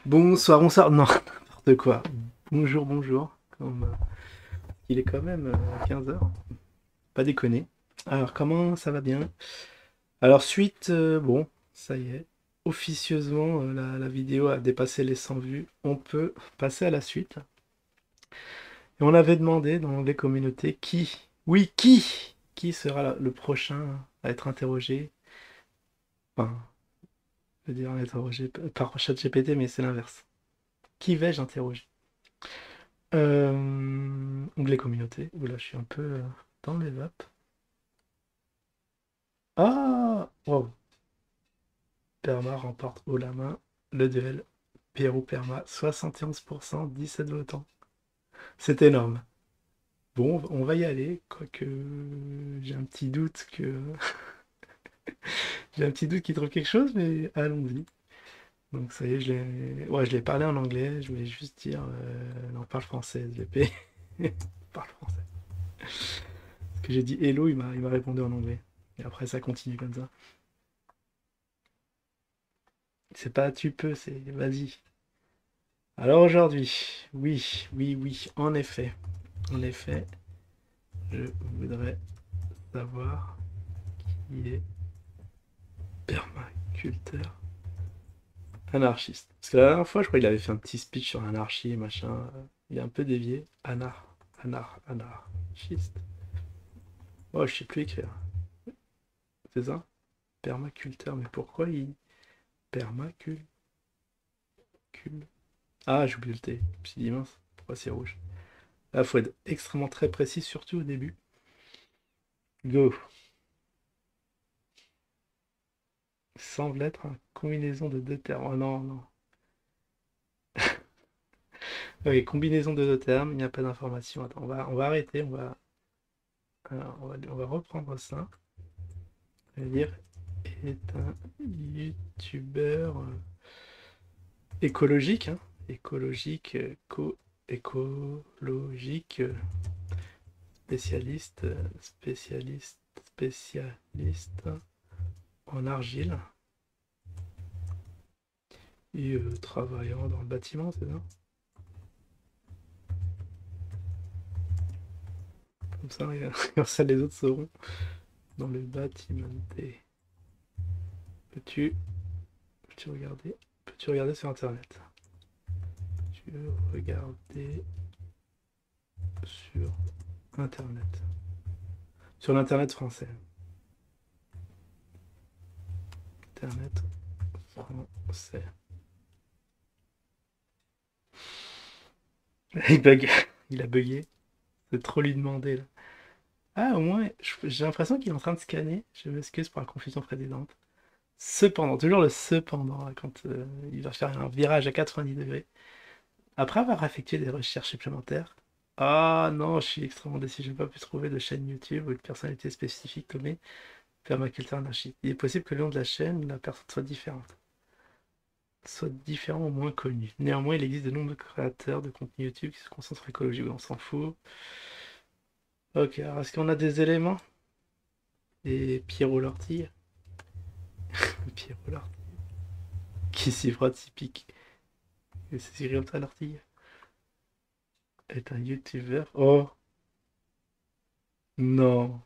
Bonsoir, bonsoir. Non, n'importe quoi. Bonjour, bonjour. Il est quand même 15 heures. Pas déconner. Alors, comment ça va bien? Alors, suite, bon, ça y est. Officieusement, la vidéo a dépassé les 100 vues. On peut passer à la suite. Et on avait demandé dans les communautés oui, qui sera le prochain à être interrogé. Enfin, je veux dire interrogé par ChatGPT, mais c'est l'inverse. Qui vais-je interroger? Onglet communauté. Oula, je suis un peu dans les vapes. Ah! Wow. Perma remporte haut la main le duel. Pérou-Perma, 71%, 17 votants. C'est énorme. Bon, on va y aller, quoique j'ai un petit doute que j'ai un petit doute qu'il trouve quelque chose, mais allons-y. Donc ça y est, je l'ai parlé en anglais, je voulais juste dire non, parle français, SVP. Parle français. Parce que j'ai dit hello, il m'a répondu en anglais. Et après ça continue comme ça. C'est pas tu peux, c'est vas-y. Alors aujourd'hui, oui, oui, oui, en effet, je voudrais savoir qui est permaculteur anarchiste. Parce que la dernière fois, je crois qu'il avait fait un petit speech sur l'anarchie, machin. Il est un peu dévié. Anarchiste. Oh, je sais plus écrire. C'est ça? Permaculteur, mais pourquoi il. Permacul. Ah, j'ai oublié le T. Je me suis dit, mince, pourquoi c'est rouge? Là, faut être extrêmement très précis, surtout au début. Go. Semble être une combinaison de deux termes. Oh non, non. Ok, combinaison de deux termes, il n'y a pas d'information. Attends, on va arrêter, alors, on va reprendre ça. On va dire est un youtubeur écologique, hein, écologique, écologique, spécialiste en argile et travaillant dans le bâtiment, c'est ça? Comme ça, comme ça les autres sauront. Dans le bâtiment. Peux-tu peux-tu regarder? Peux-tu regarder sur internet? Peux-tu regarder sur internet? Sur l'internet français. Internet français. Il bug. Il a bugué. C'est trop lui demander là. Ah, au moins, j'ai l'impression qu'il est en train de scanner. Je m'excuse pour la confusion précédente. Cependant, toujours le cependant, là, quand il va faire un virage à 90 degrés. Après avoir effectué des recherches supplémentaires. Ah non, je suis extrêmement déçu. Je n'ai pas pu trouver de chaîne YouTube ou de personnalité spécifique nommée Permaculture Anarchie. Il est possible que le nom de la chaîne, la personne soit différente. Soit différent ou moins connu. Néanmoins, il existe de nombreux créateurs de contenu YouTube qui se concentrent sur l'écologie. Oui, on s'en fout. Ok, alors est-ce qu'on a des éléments? Et Pierrot Lortille. Pierrot Lortille. Qui s'y frotte, s'y pique. Et c'est écrit comme ça, Lortille. Est un youtubeur. Oh, non.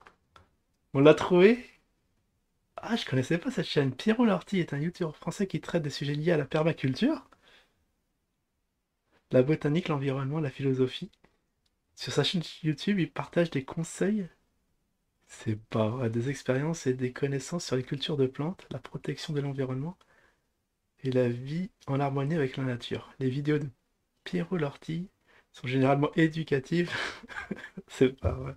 On l'a trouvé? Ah, je connaissais pas cette chaîne. Pierrot Lortille est un youtubeur français qui traite des sujets liés à la permaculture, la botanique, l'environnement, la philosophie. Sur sa chaîne YouTube, il partage des conseils. C'est pas vrai, des expériences et des connaissances sur les cultures de plantes, la protection de l'environnement et la vie en harmonie avec la nature. Les vidéos de Pierrot Lorty sont généralement éducatives. C'est pas vrai.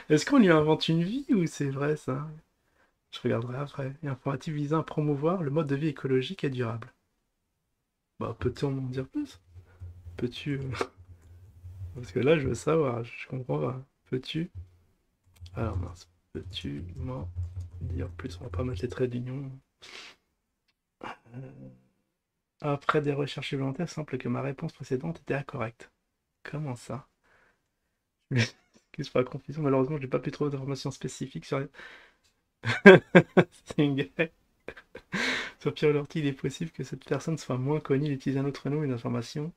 Est-ce qu'on lui invente une vie ou c'est vrai ça? Je regarderai après. Et informatif visant à promouvoir le mode de vie écologique et durable. Bah, peut-on m'en dire plus? Peux-tu. Parce que là, je veux savoir, je comprends pas. Peux-tu. Alors mince. Peux-tu m'en dire plus? On va pas mettre les traits d'union. Euh, Après des recherches supplémentaires, il semble que ma réponse précédente était incorrecte. Comment ça? Excuse pour la confusion, malheureusement, j'ai pas pu trouver d'informations spécifiques sur. C'est une guerre. Sur Pierre Lorty, il est possible que cette personne soit moins connue, il utilise un autre nom, une information.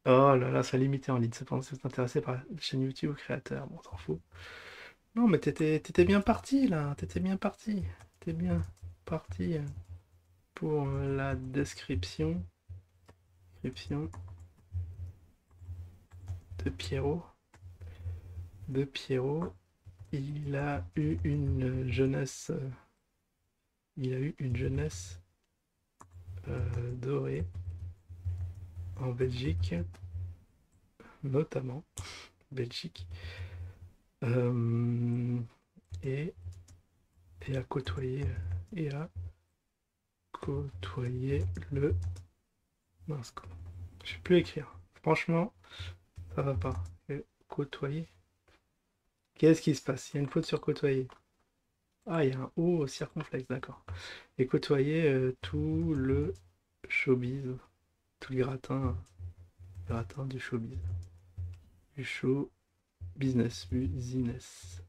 Oh là là, ça limité en ligne. Cependant, si vous êtes intéressé par la chaîne YouTube ou créateur, bon, on s'en fout. Non, mais t'étais bien parti là, t'étais bien parti. T'es bien parti pour la description. Description de Pierrot. De Pierrot. Il a eu une jeunesse. Il a eu une jeunesse dorée en Belgique, notamment Belgique, euh, et, et a côtoyé et a côtoyé le mince quoi. Je sais plus écrire. Franchement, ça va pas. Côtoyer. Qu'est-ce qui se passe? Il y a une faute sur côtoyer. Ah, il y a un O circonflexe, d'accord. Et côtoyer tout le showbiz, tout le gratin du showbiz. Du show business, business.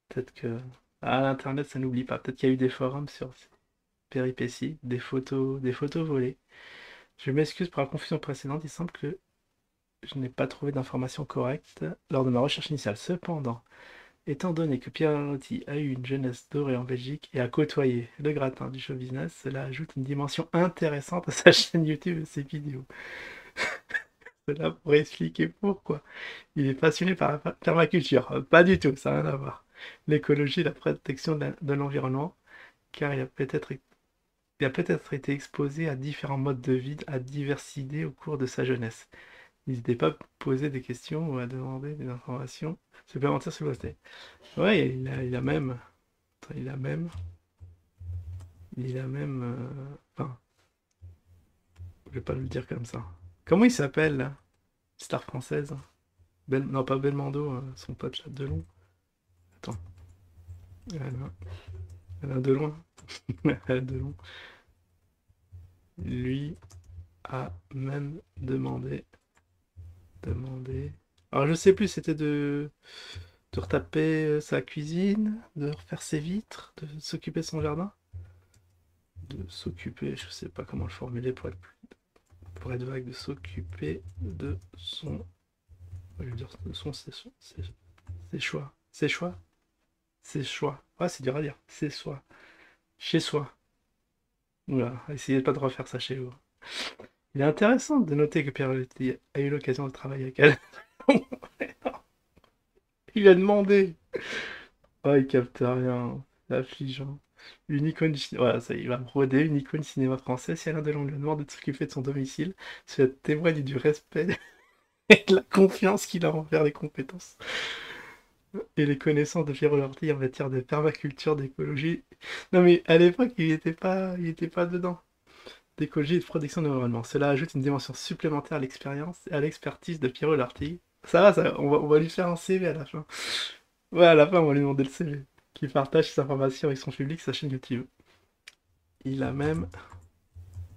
Peut-être que à l'internet ça n'oublie pas. Peut-être qu'il y a eu des forums sur ces péripéties, des photos volées. Je m'excuse pour la confusion précédente. Il semble que je n'ai pas trouvé d'informations correctes lors de ma recherche initiale. Cependant, étant donné que Pierre Lotti a eu une jeunesse dorée en Belgique et a côtoyé le gratin du show business, cela ajoute une dimension intéressante à sa chaîne YouTube et ses vidéos. Cela pourrait expliquer pourquoi il est passionné par la permaculture. Pas du tout, ça n'a rien à voir. L'écologie et la protection de l'environnement, car il a peut-être été exposé à différents modes de vie, à diverses idées au cours de sa jeunesse. N'hésitez pas à poser des questions ou à demander des informations supplémentaires sur le poste. Ouais, il a même, enfin, je vais pas le dire comme ça. Comment il s'appelle, là? Star française? Non, pas Belmondo, son pote là, Delon. Attends, Alain, Alain Delon. Alain Delon. Lui a même demandé. Alors je sais plus, c'était de retaper sa cuisine, de refaire ses vitres, de s'occuper de son jardin. De s'occuper, je sais pas comment le formuler pour être vague, de s'occuper de son. Je veux dire, de ses choix. Ses choix? Ses choix. Ah, c'est dur à dire. Ses choix. Chez soi. Oula, essayez pas de refaire ça chez vous. Il est intéressant de noter que Pierre Lotti a eu l'occasion de travailler avec elle. Il a demandé. Oh, il capte rien. C'est affligeant. Une icône voilà, ça, il va broder une icône cinéma français. Si Alain Delon lui demande de s'occuper de son domicile, cela témoigne du respect et de la confiance qu'il a envers les compétences et les connaissances de Pierre Lorty en matière de permaculture, d'écologie. Non mais à l'époque, il était pas dedans. D'écologie et de protection de l'environnement. Cela ajoute une dimension supplémentaire à l'expérience et à l'expertise de Pierre Lorty. Ça, on va lui faire un CV à la fin. Ouais, à la fin, on va lui demander le CV. Qui partage ses informations avec son public, sa chaîne YouTube. Il a même,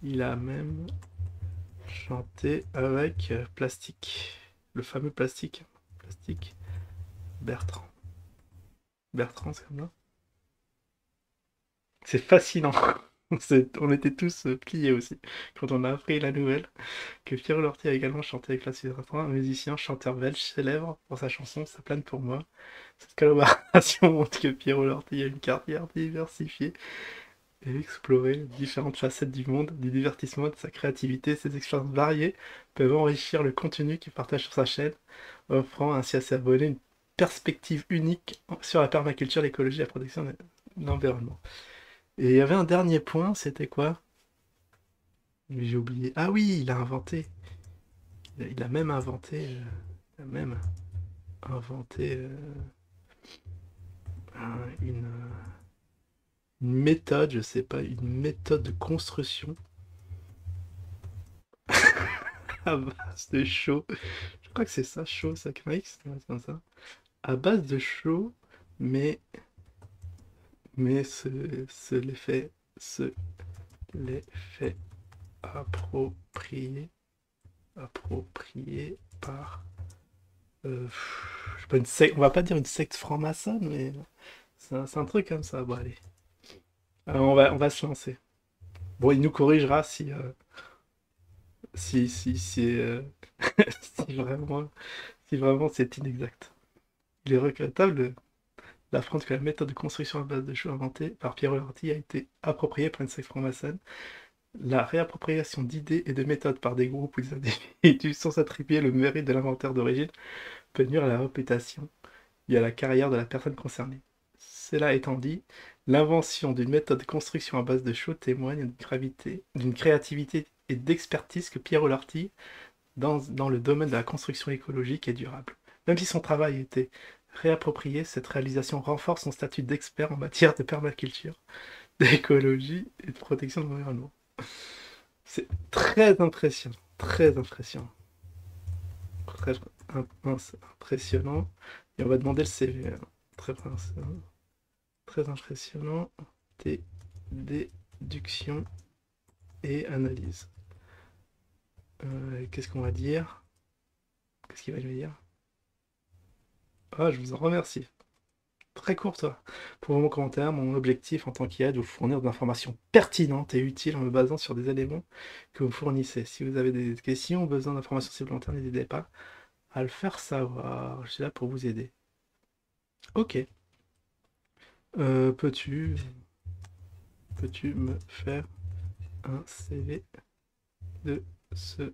il a même chanté avec Plastique. Le fameux Plastique. Plastique. Bertrand. Bertrand, c'est comme ça. C'est fascinant. On était tous pliés aussi quand on a appris la nouvelle que Pierre Lorty a également chanté avec Plastique Bertrand, un musicien, chanteur belge célèbre pour sa chanson Ça plane pour moi. Cette collaboration montre que Pierre Lorty a une carrière diversifiée et explorer différentes facettes du monde, du divertissement, de sa créativité. Ses expériences variées peuvent enrichir le contenu qu'il partage sur sa chaîne, offrant ainsi à ses abonnés une perspective unique sur la permaculture, l'écologie et la protection de l'environnement. Et il y avait un dernier point, c'était quoi? J'ai oublié. Ah oui, il a inventé. Il a même inventé. Il a même inventé une méthode, je sais pas, une méthode de construction à base de chaux. Je crois que c'est ça, chaux, ça X, c'est comme ça. À base de chaux, mais mais se les fait approprier, approprié par, je sais pas, on va pas dire une secte franc-maçonne, mais C'est un truc comme ça. Bon, allez. On va se lancer. Bon, il nous corrigera si, si vraiment, si vraiment c'est inexact. Il est regrettable d'apprendre que la méthode de construction à base de choux inventée par Pierre Lorty a été appropriée par une section franc-maçonne. La réappropriation d'idées et de méthodes par des groupes ou des individus sans s'attribuer le mérite de l'inventeur d'origine peut nuire à la réputation et à la carrière de la personne concernée. Cela étant dit, l'invention d'une méthode de construction à base de chaux témoigne d'une créativité et d'expertise que Pierre Lorty dans le domaine de la construction écologique et durable. Même si son travail était réapproprié, cette réalisation renforce son statut d'expert en matière de permaculture, d'écologie et de protection de l'environnement. C'est très impressionnant, très impressionnant, très impressionnant. Et on va demander le CV. Très impressionnant, très impressionnant. Déduction et analyse. Qu'est-ce qu'on va dire? Qu'est-ce qu'il va nous dire? Ah, je vous en remercie. Très courte. Pour mon commentaire, mon objectif en tant qu'IA est de vous fournir des informations pertinentes et utiles en me basant sur des éléments que vous fournissez. Si vous avez des questions ou besoin d'informations supplémentaires, n'hésitez pas à le faire savoir. Je suis là pour vous aider. Ok. Peux-tu me faire un CV de ce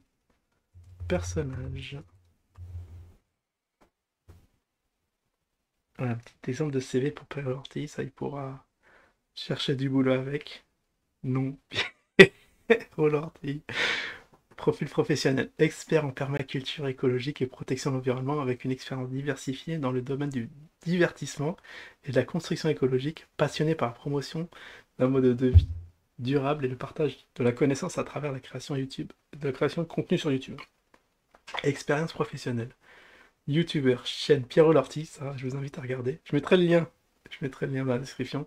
personnage? Voilà, un petit exemple de CV pour Pierre Lorty, ça il pourra chercher du boulot avec. Non, Pierre Lorty. Profil professionnel, expert en permaculture écologique et protection de l'environnement avec une expérience diversifiée dans le domaine du divertissement et de la construction écologique, passionné par la promotion d'un mode de vie durable et le partage de la connaissance à travers la création YouTube, de la création de contenu sur YouTube. Expérience professionnelle. YouTubeur, chaîne Pierrot Lorty, ça je vous invite à regarder. Je mettrai le lien dans la description.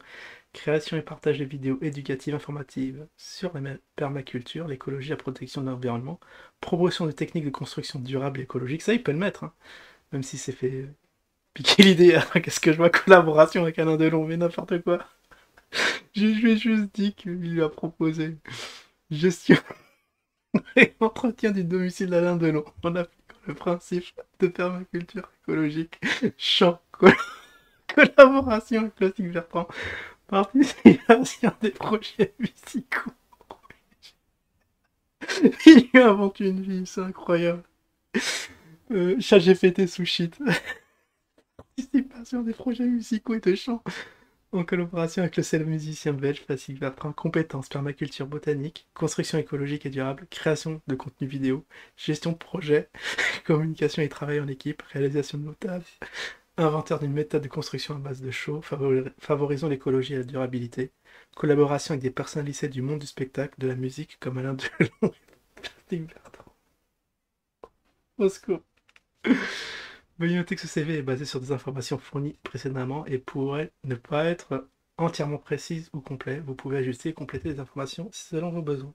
Création et partage de vidéos éducatives informatives sur la permaculture, l'écologie, la protection de l'environnement, promotion de techniques de construction durable et écologique, ça il peut le mettre, hein. Même si c'est fait piquer l'idée, hein. Qu'est-ce que je vois, collaboration avec Alain Delon, mais n'importe quoi. Je lui ai juste dit qu'il lui a proposé gestion et entretien du domicile d'Alain Delon en appliquant le principe de permaculture écologique, champ, collaboration avec Classique Bertrand, participation des projets musicaux. Il lui invente une vie, c'est incroyable. ChatGPT sous shit. Participation des projets musicaux et de chant en collaboration avec le célèbre musicien belge Classique Bertrand. Compétences, permaculture botanique, construction écologique et durable, création de contenu vidéo, gestion de projet, communication et travail en équipe, réalisation de notables, inventeur d'une méthode de construction à base de chaux, favorisant l'écologie et la durabilité, collaboration avec des personnalités du monde du spectacle, de la musique, comme Alain Delon et Bertrand. Au secours. Veuillez noter que ce CV est basé sur des informations fournies précédemment et pourrait ne pas être entièrement précise ou complet. Vous pouvez ajuster et compléter les informations selon vos besoins.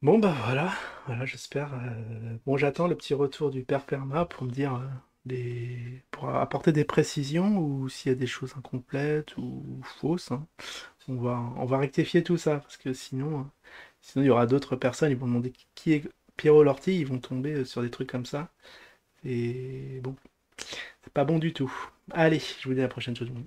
Bon bah voilà j'espère. Bon j'attends le petit retour du père Perma pour me dire pour apporter des précisions ou s'il y a des choses incomplètes ou fausses, hein. On va rectifier tout ça parce que sinon il y aura d'autres personnes, ils vont demander qui est Pierrot Lorty, ils vont tomber sur des trucs comme ça. Et bon, c'est pas bon du tout. Allez, je vous dis à la prochaine, tout le monde.